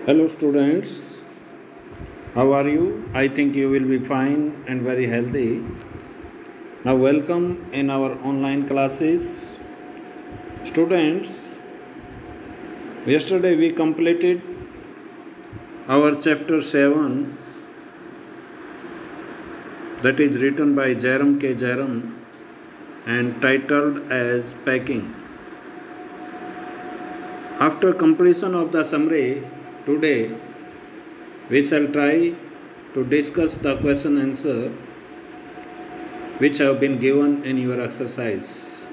Hello students, how are you? I think you will be fine and very healthy. Now welcome in our online classes. Students, yesterday we completed our chapter 7 that is written by Jairam K. Jairam and titled as Packing. After completion of the summary, today we shall try to discuss the question answer which have been given in your exercise.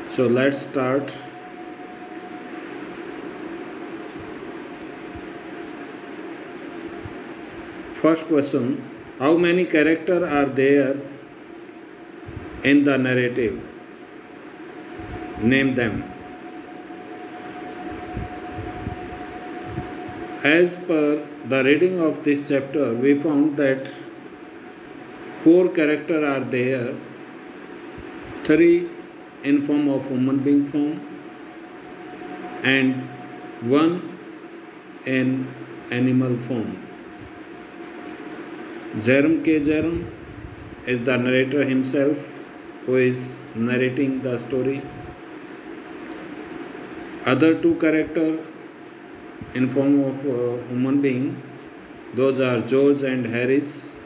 So let's start. First question, how many characters are there in the narrative? Name them. As per the reading of this chapter, we found that 4 characters are there, 3 in form of human being form and 1 in animal form. Jairam K. Jairam is the narrator himself who is narrating the story. Other 2 characters in form of human being, those are George and Harris,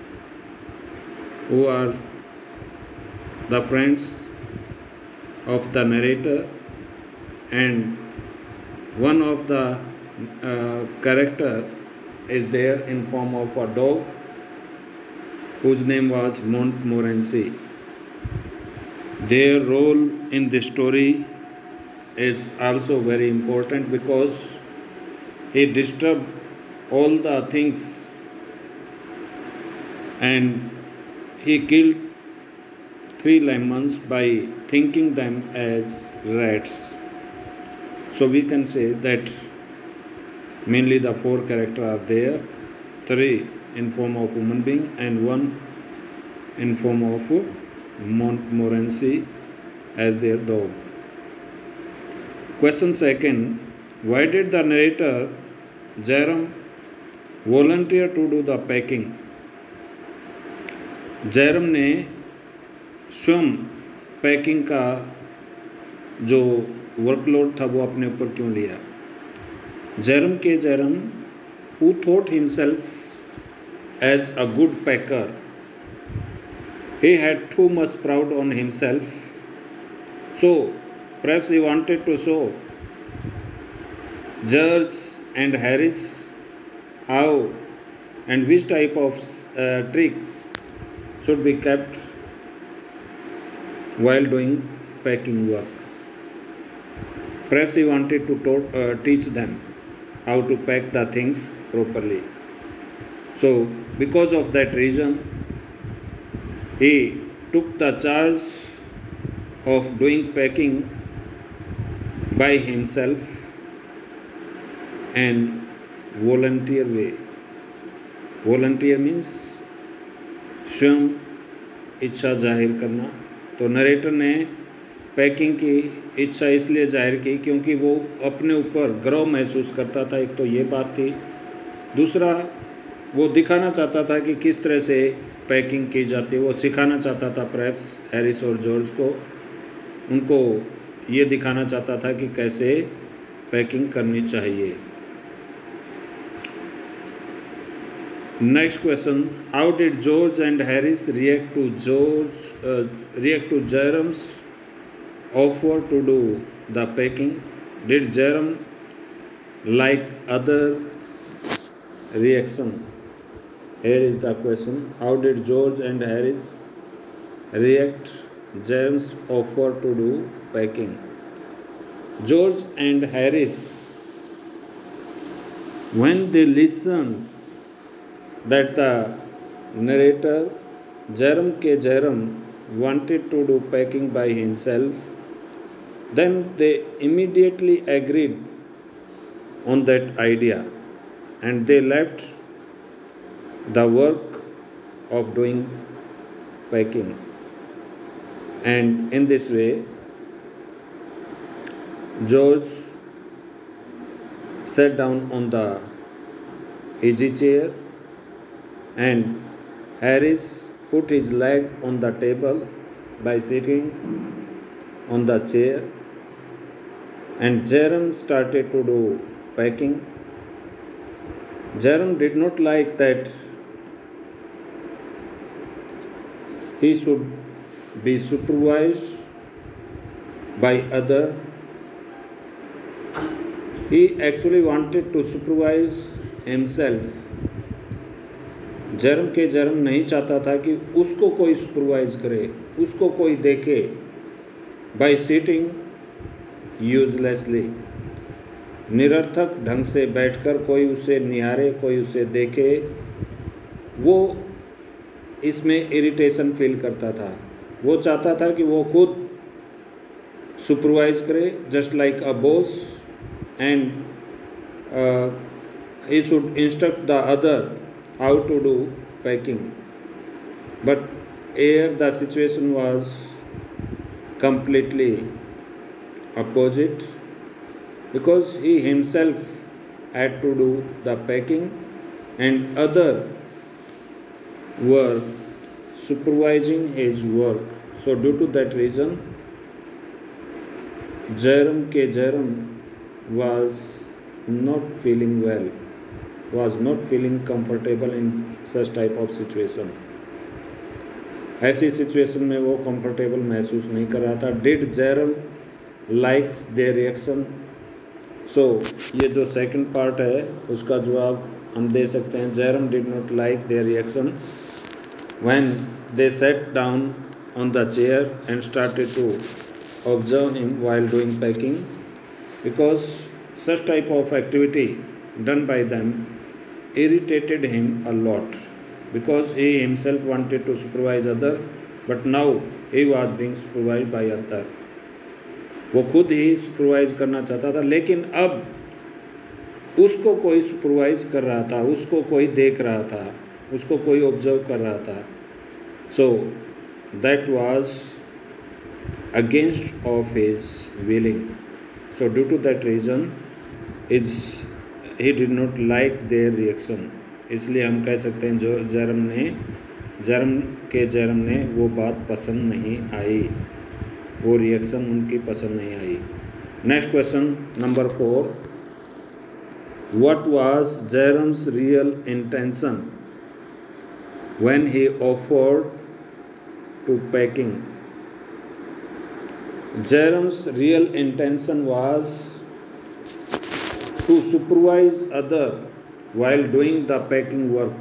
who are the friends of the narrator, and one of the character is there in form of a dog whose name was Montmorency. Their role in the story is also very important because he disturbed all the things and he killed 3 lemons by thinking them as rats. So we can say that mainly the 4 characters are there, 3 in form of human being and 1 in form of Montmorency as their dog. Question second, why did the narrator Jairam volunteer to do the packing? Jairam ने स्वयं packing का जो workload था वो अपने ऊपर क्यों लिया? जयराम के Jairam who thought himself as a good packer, he had too much proud on himself, so perhaps he wanted to show George and Harris how and which type of trick should be kept while doing packing work. Perhaps he wanted to teach them how to pack the things properly. So, because of that reason, he took the charge of doing packing by himself and volunteer way. Volunteer means स्वयं इच्छा जाहिर करना. तो narrator ने packing की इच्छा इसलिए जाहिर की क्योंकि वो अपने ऊपर गर्व महसूस करता था. एक तो ये बात थी, दूसरा वो दिखाना चाहता था कि किस तरह से पैकिंग की जाती है. वो सिखाना चाहता था परहैप्स हैरिस और जॉर्ज को, उनको ये दिखाना चाहता था कि कैसे पैकिंग करनी चाहिए. Next question, how did George and Harris react to Jairam's offer to do the packing? Did Jairam like other reaction? Here is the question, how did George and Harris react Jairam's offer to do packing? George and Harris, when they listened that the narrator Jairam K. Jairam wanted to do packing by himself, then they immediately agreed on that idea and they left the work of doing packing. And in this way, George sat down on the easy chair, and Harris put his leg on the table by sitting on the chair, and Jerome started to do packing. Jerome did not like that he should be supervised by other. He actually wanted to supervise himself. Jeram नहीं चाहता था कि उसको कोई supervise करे, उसको कोई देखे. बाय सिटिंग यूजलेसली, निरर्थक ढंग से बैठकर कोई उसे निहारे, कोई उसे देखे, वो इसमें इरिटेशन फील करता था. वो चाहता था कि वो खुद सुपरवाइज करे, just like a boss, and he should instruct the other how to do packing. But here the situation was completely opposite, because he himself had to do the packing and other were supervising his work. So due to that reason, Jerome was not feeling well, was not feeling comfortable in such type of situation. ऐसी situation में वो comfortable महसूस नहीं कर रहा था. Did Jerome like their reaction? So ये जो सेकंड पार्ट है उसका जवाब हम दे सकते हैं. Jerome did not like their reaction when they sat down on the chair and started to observe him while doing packing, because such type of activity done by them irritated him a lot, because he himself wanted to supervise other, but now he was being supervised by other. वो खुद ही supervise करना चाहता था, लेकिन अब उसको कोई supervise कर रहा था, उसको कोई देख रहा था, उसको कोई ऑब्जर्व कर रहा था. सो that was against of his willing. So due to that reason he did not like their reaction. इसलिए हम कह सकते हैं जो जेरम ने वो बात पसंद नहीं आई, वो रिएक्शन उनकी पसंद नहीं आई. Next question number 4. What was Jerom's real intention when he offered to packing? Jerom's real intention was to supervise other while doing the packing work.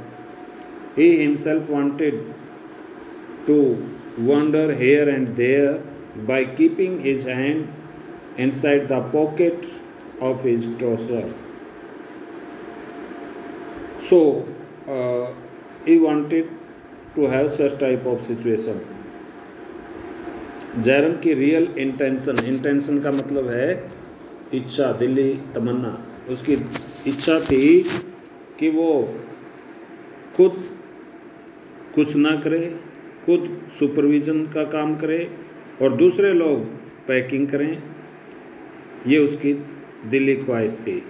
He himself wanted to wander here and there by keeping his hand inside the pocket of his trousers. So he wanted to have such type of situation. Jeram की real intention का मतलब है इच्छा, दिली तमन्ना. उसकी इच्छा थी कि वो खुद कुछ ना करे, खुद सुपरविज़न का काम करे और दूसरे लोग पैकिंग करें. ये उसकी दिली ख्वाहिश थी,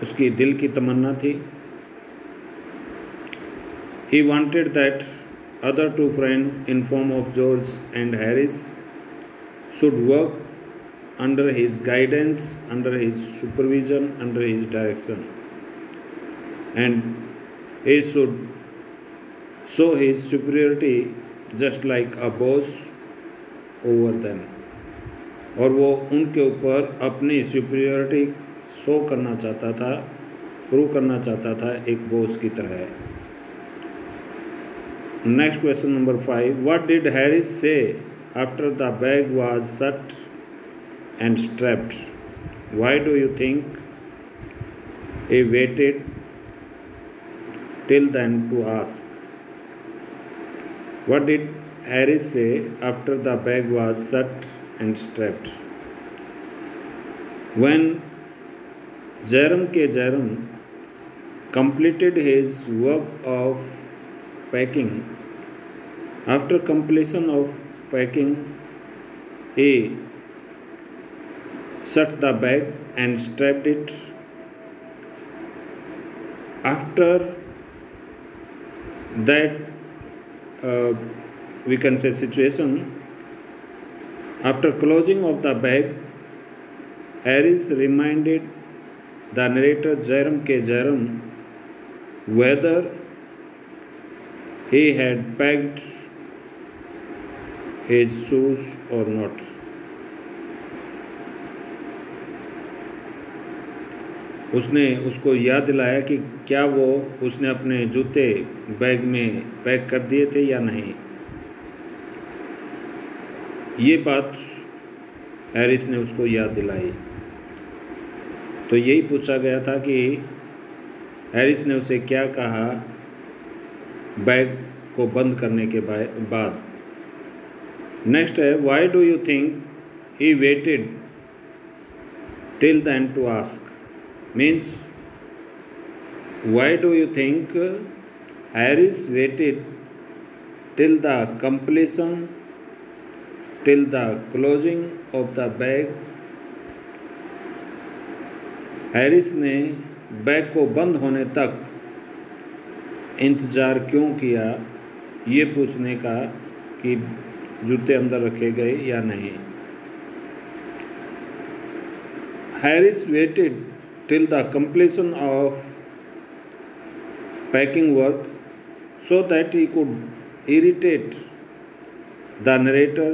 उसकी दिल की तमन्ना थी. He wanted that other two friends in form of George and Harris should work under his guidance, under his supervision, under his direction, and he should show his superiority just like a boss over them. और वो उनके ऊपर अपनी superiority show करना चाहता था, prove करना चाहता था एक बॉस की तरह. Next question number 5. What did Harris say after the bag was shut and strapped? Why do you think he waited till then to ask? What did Harris say after the bag was shut and strapped? When Jerome completed his work of packing, after completion of packing, he shut the bag and strapped it. After that, we can say situation, after closing of the bag, Harris reminded the narrator Jairam K. Jairam whether he had packed his shoes or not. उसने उसको याद दिलाया कि क्या वो उसने अपने जूते बैग में पैक कर दिए थे या नहीं। ये बात हैरिस ने उसको याद दिलाई। तो यही पूछा गया था कि हैरिस ने उसे क्या कहा बैग को बंद करने के बाद। नेक्स्ट है, why do you think he waited till then to ask. Means why do you think Harris waited till the completion, till the closing of the bag? Harris ने बैग को बंद होने तक इंतज़ार क्यों किया, ये पूछने का कि जूते अंदर रखे गए या नहीं। Harris waited till the completion of packing work so that he could irritate the narrator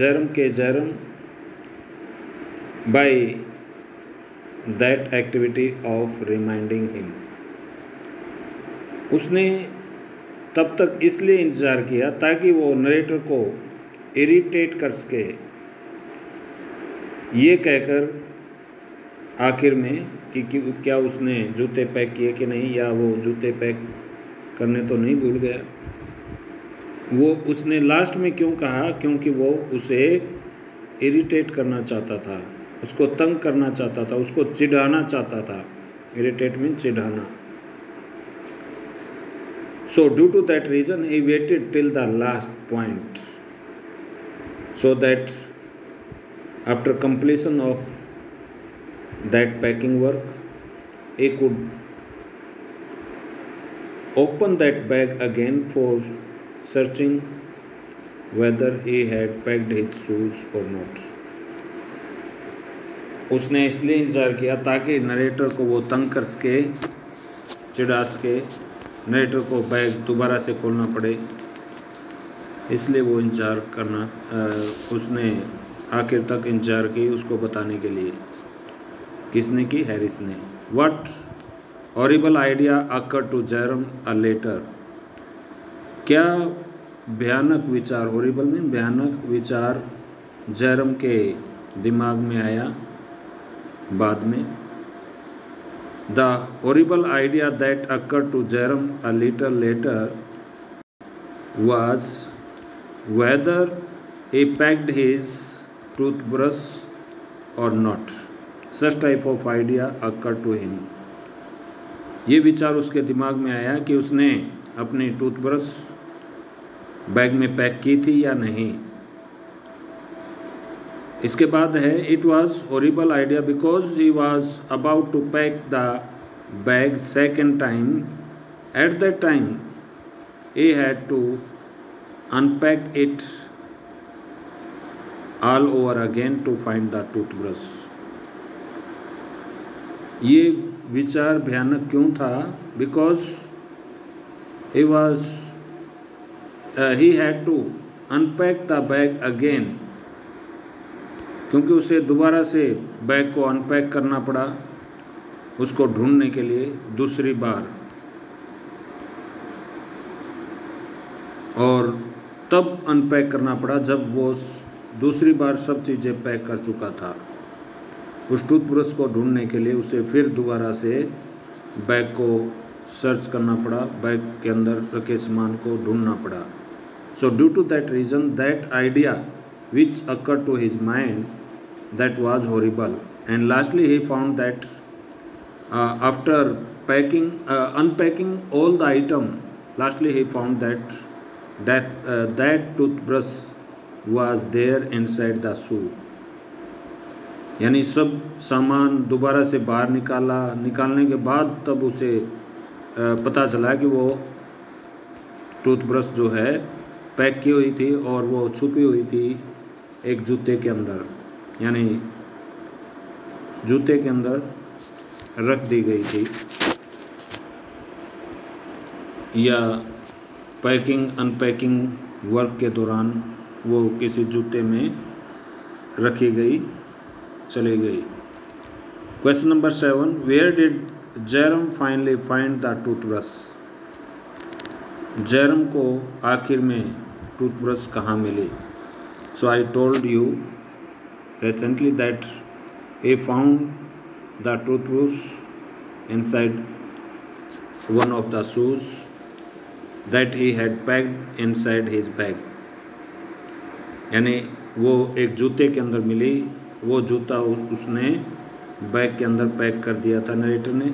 Jairam K. Jairam by that activity of reminding him. उसने तब तक इसलिए इंतज़ार किया ताकि वो नरेटर को इरिटेट कर सके, ये कहकर आखिर में कि क्या उसने जूते पैक किए कि नहीं, या वो जूते पैक करने तो नहीं भूल गया। वो उसने लास्ट में क्यों कहा, क्योंकि वो उसे इरिटेट करना चाहता था, उसको तंग करना चाहता था, उसको चिढ़ाना चाहता था। इरिटेट मीन चिढ़ाना। So due to that reason he waited till the last point so that after completion of that packing work he could open that bag again for searching whether he had packed his shoes or not. उसने इसलिए इंतज़ार किया ताकि narrator को वो तंग कर सके, चिढ़ा सके, नरेटर को बैग दोबारा से खोलना पड़े, इसलिए वो इंतज़ार करना उसने आखिर तक इंतज़ार की उसको बताने के लिए। किसने की? हैरिस ने। What horrible idea occurred to Jairam a later? क्या भयानक विचार, हॉरिबल मीन भयानक विचार जैरम के दिमाग में आया बाद में। The horrible idea that occurred to Jairam a little later was whether he packed his toothbrush or not. Such type of idea occurred to him. ये विचार उसके दिमाग में आया कि उसने अपनी टूथब्रश बैग में पैक की थी या नहीं। इसके बाद है, it was horrible idea because he was about to pack the bag second time. At that time he had to unpack it all over again to find the toothbrush. ये विचार भयानक क्यों था? Because he had to unpack the bag again, क्योंकि उसे दोबारा से bag को अनपैक करना पड़ा उसको ढूंढने के लिए दूसरी बार, और तब अनपैक करना पड़ा जब वो दूसरी बार सब चीज़ें पैक कर चुका था। उस टूथब्रश को ढूंढने के लिए उसे फिर दोबारा से बैग को सर्च करना पड़ा, बैग के अंदर रखे सामान को ढूंढना पड़ा। So due to that reason that idea which occur to his mind that was horrible and lastly he found that after unpacking all the item, lastly he found that toothbrush was there inside the shoe. यानी सब सामान दोबारा से बाहर निकालने के बाद तब उसे पता चला कि वो टूथब्रश जो है पैक की हुई थी और वो छुपी हुई थी एक जूते के अंदर, यानी जूते के अंदर रख दी गई थी, या पैकिंग अनपैकिंग वर्क के दौरान वो किसी जूते में रखी गई, चली गई। Question number 7, where did Jerome finally find the toothbrush? Jerome को आखिर में टूथब्रश कहाँ मिली? So I told you recently that he found the toothbrush inside one of the shoes that he had packed inside his bag। यानी वो एक जूते के अंदर मिली, वो जूता उसने बैग के अंदर पैक कर दिया था नरेटर ने।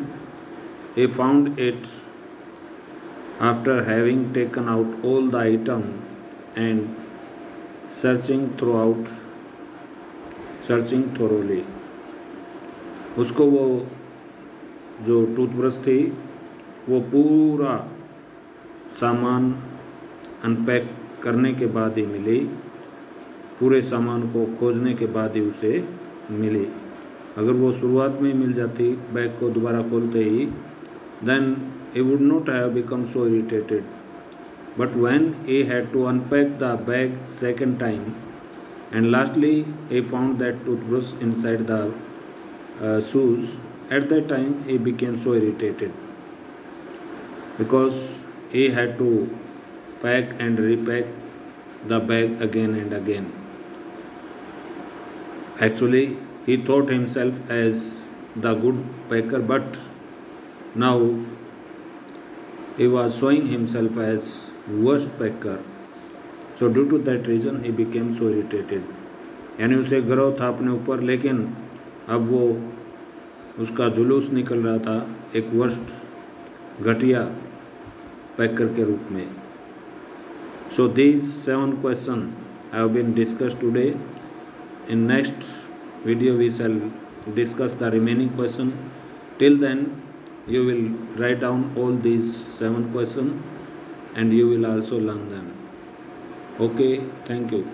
He found it after having taken out all the item and searching thoroughly। उसको वो जो टूथब्रश थी वो पूरा सामान अनपैक करने के बाद ही मिली, पूरे सामान को खोजने के बाद ही उसे मिली। अगर वो शुरुआत में ही मिल जाती बैग को दोबारा खोलते ही, then he would not have become so irritated, but when he had to unpack the bag second time and lastly he found that toothbrush inside the shoes, at that time he became so irritated because he had to pack and repack the bag again and again। Actually he thought himself as the good packer, but now he was showing himself as worst packer, so due to that reason he became so irritated। यानी उसे गर्व था अपने ऊपर, लेकिन अब वो उसका जुलूस निकल रहा था एक वर्स्ट घटिया पैकर के रूप में। So these 7 question have been discussed today. In next video we shall discuss the remaining question. Till then you will write down all these 7 questions and you will also learn them. Okay, thank you.